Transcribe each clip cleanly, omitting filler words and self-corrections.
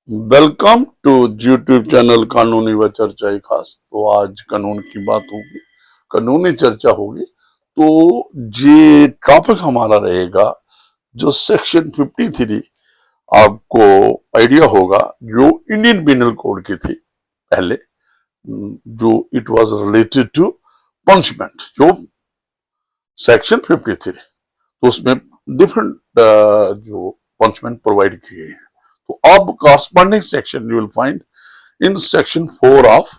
Welcome to YouTube channel कानूनी व चर्चाई खास। तो आज कानून की बात होगी, कानूनी चर्चा होगी। तो ये टॉपिक हमारा रहेगा जो सेक्शन 53, आपको आइडिया होगा, जो इंडियन पिनल कोड की थी पहले, जो it was related to punishment, जो सेक्शन 53, तो उसमें डिफरेंट जो पनिशमेंट प्रोवाइड की गई है। तो अब corresponding section you will find in section 4 of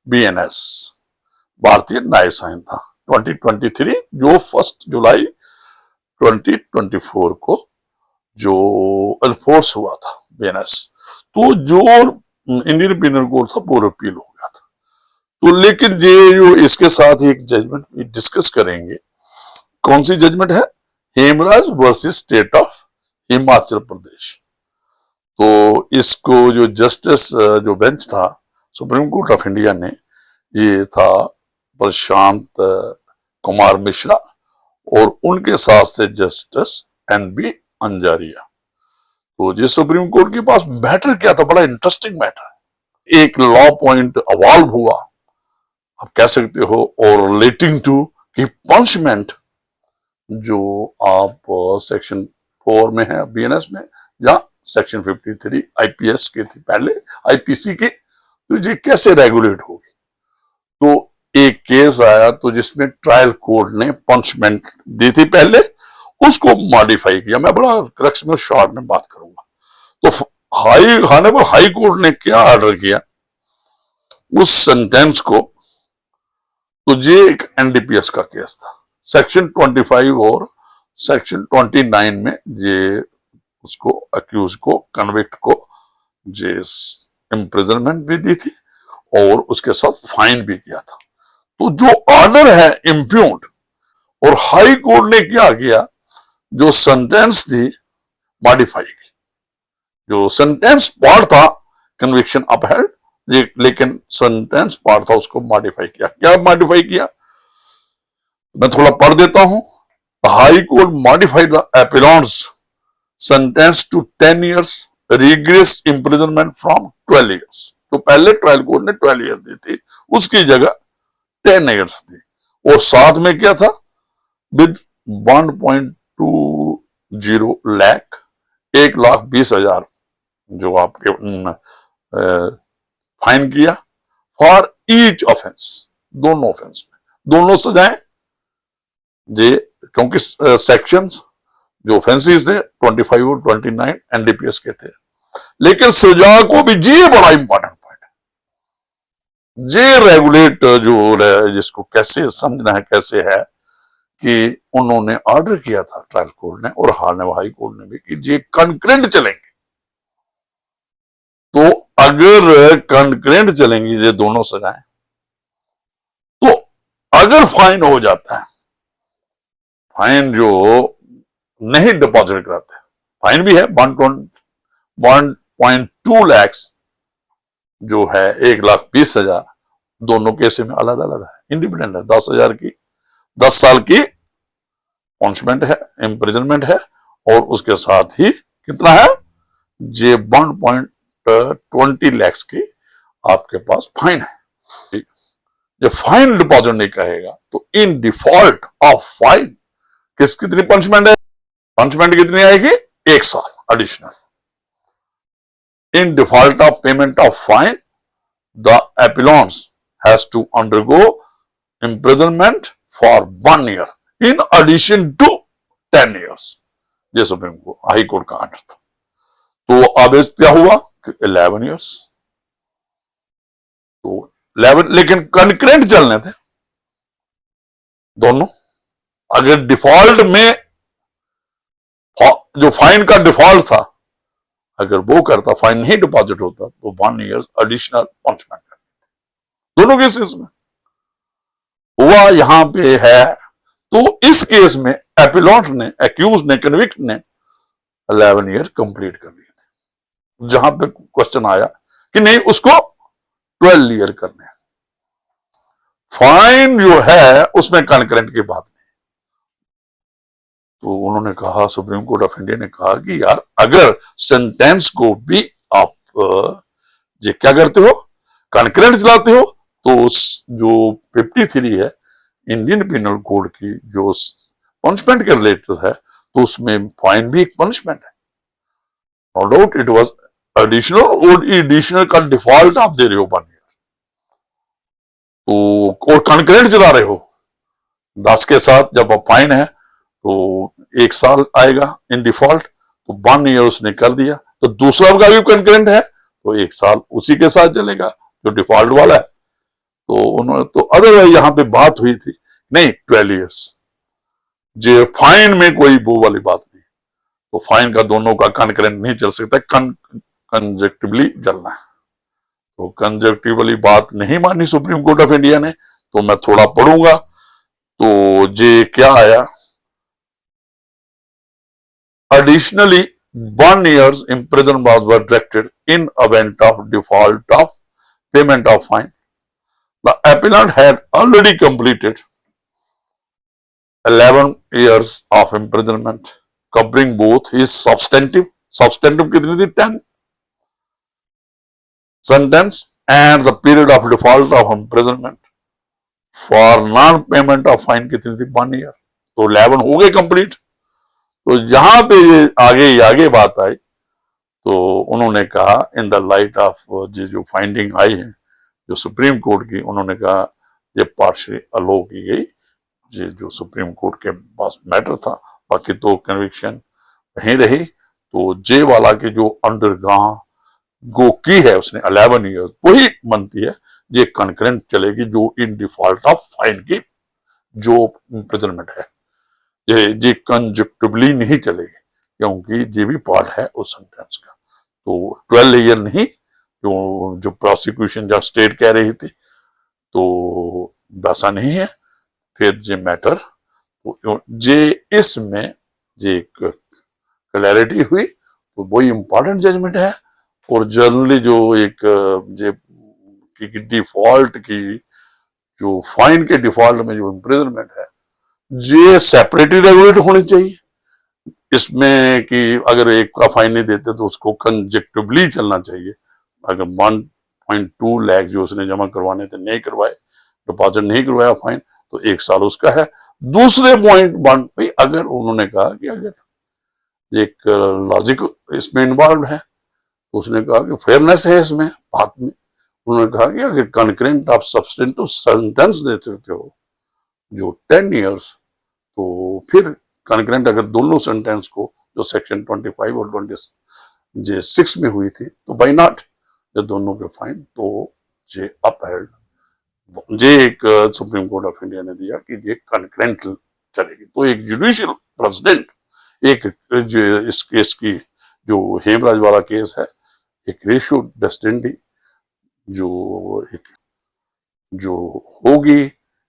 BNS, भारतीय न्याय संहिता 2023, जो 1 जुलाई 2024 को जो एनफोर्स हुआ था बीएनएस। तो जो इंडियन पिनल कोड था वो रिपील हो गया था। तो लेकिन ये जो इसके साथ ही एक जजमेंट डिस्कस करेंगे। कौन सी जजमेंट है? Hemraj versus state of Himachal Pradesh. तो इसको जो जस्टिस जो बेंच था सुप्रीम कोर्ट ऑफ इंडिया ने, ये था प्रशांत कुमार मिश्रा और उनके साथ से जस्टिस एनबी अंजारिया। तो ये सुप्रीम कोर्ट के पास मैटर क्या था? बड़ा इंटरेस्टिंग मैटर। एक लॉ पॉइंट अवॉल्व हुआ, आप कह सकते हो, और रिलेटिंग टू कि पनिशमेंट जो आप सेक्शन 4 में है बीएनएस में, या सेक्शन 53 आईपीएस के थी पहले, आईपीसी के, तो ये कैसे रेगुलेट होगी? तो एक केस आया तो जिसमें ट्रायल कोर्ट ने पनिशमेंट दी थी पहले, उसको मॉडिफाई किया। मैं बड़ा क्रक्स में शॉर्ट में बात करूंगा। तो हाईबल हाई कोर्ट ने क्या ऑर्डर किया उस सेंटेंस को? तो ये एक एनडीपीएस का केस था। सेक्शन 25 और सेक्शन 29 में ये उसको अक्यूज को, कन्विक्ट को जे इम्प्रिजनमेंट भी दी थी और उसके साथ फाइन भी किया था। तो जो ऑर्डर है इम्प्यून्ड, और हाई कोर्ट ने क्या किया, जो सेंटेंस थी मॉडिफाई की। जो सेंटेंस पार्ट था कन्विक्शन अपहेल्ड, लेकिन सेंटेंस पार्ट था उसको मॉडिफाई किया। क्या मॉडिफाई किया? मैं थोड़ा पढ़ देता हूं। High court modified the appellant's sentence to 10 years rigorous imprisonment from 12 years। तो पहले ट्रायल कोर्ट ने 12 years दी थी, उसकी जगह 10 years थी। और साथ में क्या था? विद 1.20 लाख, 1,20,000 जो आपके फाइन किया फॉर ईच ऑफेंस। दोनों ऑफेंस में दोनों सजाएं जे, क्योंकि सेक्शंस जो ऑफेंसेस थे 25 और 29 एनडीपीएस के थे। लेकिन सजा को भी, ये बड़ा इंपॉर्टेंट पॉइंट है, ये रेगुलेट जो जिसको कैसे समझना है, कैसे है कि उन्होंने ऑर्डर किया था ट्रायल कोर्ट ने और हाई कोर्ट ने भी, कि ये कंकरेंट चलेंगे। तो अगर कंकरेंट चलेंगी ये दोनों सजाएं, तो अगर फाइन हो जाता है, फाइन जो नहीं डिपॉजिट कराते, फाइन भी है 1.2 लाख जो है 1,20,000, दोनों केस में अलग अलग है, इंडिपेंडेंट है। 10,000 की 10 साल की पनिशमेंट है, इम्प्रिजनमेंट है, और उसके साथ ही कितना है, जे 1.20 लाख की आपके पास फाइन है। जब फाइन डिपॉजिट नहीं करेगा तो इन डिफॉल्ट ऑफ फाइन कितनी पनिशमेंट है? पनिशमेंट कितनी आएगी? 1 साल additional. In default of payment of fine the appellants has to undergo imprisonment for 1 year in addition to 10 years। ये सुप्रीम कोर्ट हाई कोर्ट का ऑर्डर था। तो अब क्या हुआ कि 11 years। तो 11, लेकिन कंकरेंट चलने थे दोनों। अगर डिफॉल्ट में जो फाइन का डिफॉल्ट था, अगर वो करता, फाइन नहीं डिपॉजिट होता, तो 1 year एडिशनल पनिशमेंट करनी थी। दोनों केसेस में हुआ यहां पे है। तो इस केस में एपिलॉन्ट ने, एक्यूज ने, कन्विक्ट ने 11 year कंप्लीट कर लिए थे। जहां पे क्वेश्चन आया कि नहीं, उसको 12 year करने हैं। फाइन जो है उसमें कंकरेंट की बात नहीं। तो उन्होंने कहा, सुप्रीम कोर्ट ऑफ इंडिया ने कहा कि यार, अगर सेंटेंस को भी आप ये क्या करते हो, कंकरेंट चलाते हो, तो जो 53 है इंडियन पिनल कोड की जो पनिशमेंट के रिलेटेड है, तो उसमें फाइन भी एक पनिशमेंट है। No doubt it was additional, और एडिशनल का डिफॉल्ट आप दे रहे हो 1 ईयर, तो और कंकरेंट चला रहे हो 10 के साथ, जब अब फाइन है तो 1 साल आएगा इन डिफॉल्ट, तो 1 ईयर उसने कर दिया, तो दूसरा का भी कंकरेंट है तो 1 साल उसी के साथ चलेगा जो डिफॉल्ट वाला है। तो उन्होंने तो अदरवाइज यहां पे बात हुई थी नहीं 12 ईयर्स, जो फाइन में कोई वो वाली बात नहीं, तो फाइन का दोनों का कंकरेंट नहीं चल सकता, कंजक्टिवली चलना है। तो कंजक्टिवली बात नहीं मानी सुप्रीम कोर्ट ऑफ इंडिया ने, तो मैं थोड़ा पढ़ूंगा। तो ये क्या आया, additionally 1 year's imprisonment was directed in event of default of payment of fine. The appellant had already completed 11 years of imprisonment covering both his substantive कितनी थी 10 sentence and the period of default of imprisonment for non payment of fine कितनी थी 1 year, तो 11 हो गए complete. तो यहां पे आगे बात आई, तो उन्होंने कहा इन द लाइट ऑफ जो फाइंडिंग आई है जो सुप्रीम कोर्ट की, उन्होंने कहा ये पार्शियली अलो की गई, ये जो सुप्रीम कोर्ट के पास मैटर था, बाकी तो कन्विक्शन वहीं रही। तो जे वाला की जो अंडरग्राउंड गो की है उसने 11 ईयर्स, वही बनती है, ये कंकरेंट चलेगी जो इन डिफॉल्ट ऑफ फाइन की जो इम्प्रिजनमेंट है, ये कंजक्टिवली नहीं चलेगी, क्योंकि ये भी पार्ट है उस सेंटेंस का। तो 12 ईयर नहीं, जो प्रोसिक्यूशन या स्टेट कह रही थी, तो वैसा नहीं है। फिर ये मैटर, तो जे इसमें जे क्लैरिटी हुई, तो वही इंपॉर्टेंट जजमेंट है। और जनरली जो एक जे डिफॉल्ट की जो फाइन के डिफॉल्ट में जो इम्प्रिजनमेंट है, ये सेपरेटली रेगुलेट होनी चाहिए। इसमें कि अगर एक का फाइन नहीं देते तो उसको कंजक्टिवली चलना चाहिए। अगर 1.2 लाख जो उसने जमा करवाने थे नहीं करवाए, डिपॉजिट नहीं करवाया फाइन, तो 1 साल उसका है। दूसरे पॉइंट भाई अगर उन्होंने कहा कि अगर एक लॉजिक इसमें इन्वॉल्व है, तो उसने कहा कि फेयरनेस है इसमें बात में। उन्होंने कहा कि अगर कंकरेंट आप सब्सटेंटिव सेंटेंस दे सकते हो जो 10 ईयर्स, तो फिर कंकरेंट अगर दोनों सेंटेंस को जो सेक्शन 25 और 26 में हुई थी, तो बाई नॉट जो दोनों के फाइन, तो जे अपहेल्ड, जे एक सुप्रीम कोर्ट ऑफ इंडिया ने दिया कि ये कंकरेंट चलेगी। तो एक जुडिशियल प्रेसिडेंट, एक जो इस केस की जो हेमराज वाला केस है, एक रेशियो डेस्टिनी जो होगी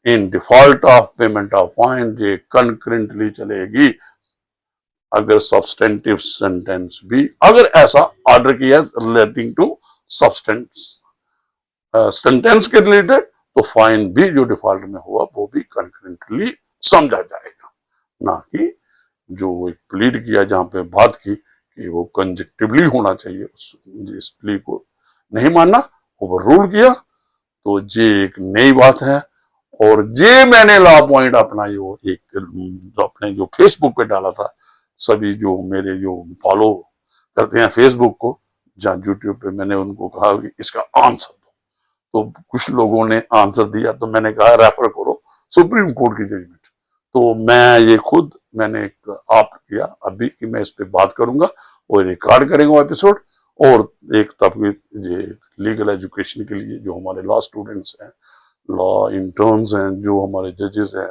इन default of payment of fine, ये कंकरेंटली चलेगी अगर सब्सटेंटिव सेंटेंस भी अगर ऐसा ऑर्डर किया रिलेटिंग टू सब्सटेंस सेंटेंस के रिलेटेड, तो फाइन भी जो डिफॉल्ट में हुआ वो भी कंकरेंटली समझा जाएगा, ना कि जो एक प्लीड किया जहां पे बात की कि वो कंजक्टिवली होना चाहिए, इस प्ली को नहीं मानना, ओवर रूल किया। तो ये एक नई बात है। और ये मैंने लॉ पॉइंट अपना अपने जो फेसबुक पे डाला था, सभी जो मेरे जो फॉलो करते हैं फेसबुक को, जहाँ यूट्यूब पे, मैंने उनको कहा कि इसका आंसर दो, तो कुछ लोगों ने आंसर दिया, तो मैंने कहा रेफर करो सुप्रीम कोर्ट की जजमेंट। तो मैं ये खुद मैंने एक ऑप्ट किया अभी कि मैं इस पे बात करूंगा और रिकॉर्ड करेंगे एपिसोड। और एक तब लीगल एजुकेशन के लिए जो हमारे लॉ स्टूडेंट्स हैं, लॉ इंटर्न्स हैं, जो हमारे जजेस हैं,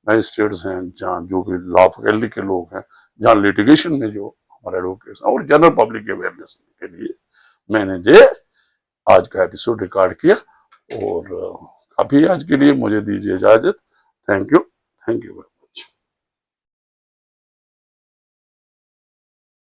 मैजिस्ट्रेट्स हैं, जहाँ जो भी लॉ फैकल्टी के लोग हैं, जहाँ लिटिगेशन में जो हमारे एडवोकेट्स हैं, और जनरल पब्लिक अवेयरनेस के लिए मैंने ये आज का एपिसोड रिकॉर्ड किया। और काफी आज के लिए मुझे दीजिए इजाजत। Thank you.